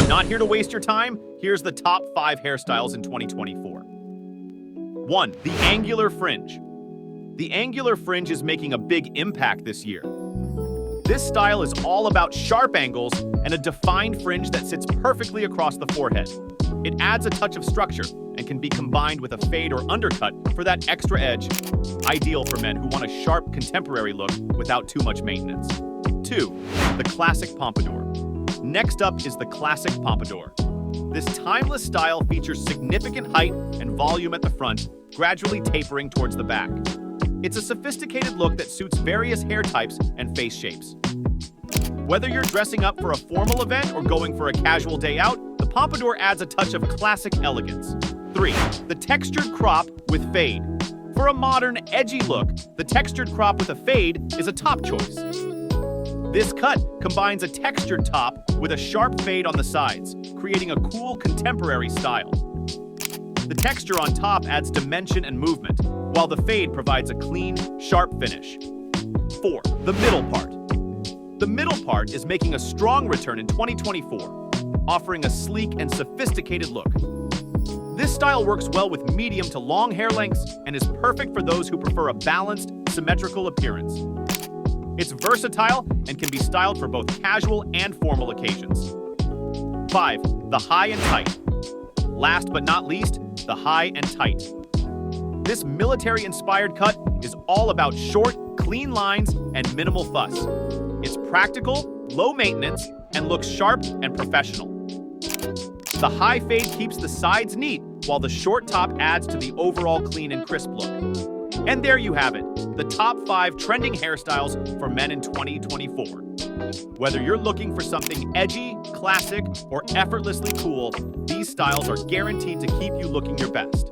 Not here to waste your time? Here's the top 5 hairstyles in 2024. 1. The angular fringe. The angular fringe is making a big impact this year. This style is all about sharp angles and a defined fringe that sits perfectly across the forehead. It adds a touch of structure and can be combined with a fade or undercut for that extra edge, ideal for men who want a sharp contemporary look without too much maintenance. 2. The classic pompadour. Next up is the classic pompadour. This timeless style features significant height and volume at the front, gradually tapering towards the back. It's a sophisticated look that suits various hair types and face shapes. Whether you're dressing up for a formal event or going for a casual day out, the pompadour adds a touch of classic elegance. 3. The textured crop with fade. For a modern, edgy look, the textured crop with a fade is a top choice. This cut combines a textured top with a sharp fade on the sides, creating a cool contemporary style. The texture on top adds dimension and movement, while the fade provides a clean, sharp finish. 4. The middle part. The middle part is making a strong return in 2024, offering a sleek and sophisticated look. This style works well with medium to long hair lengths and is perfect for those who prefer a balanced, symmetrical appearance. It's versatile and can be styled for both casual and formal occasions. 5. The high and tight. Last but not least, the high and tight. This military-inspired cut is all about short, clean lines and minimal fuss. It's practical, low maintenance, and looks sharp and professional. The high fade keeps the sides neat, while the short top adds to the overall clean and crisp look. And there you have it, the top 5 trending hairstyles for men in 2024. Whether you're looking for something edgy, classic, or effortlessly cool, these styles are guaranteed to keep you looking your best.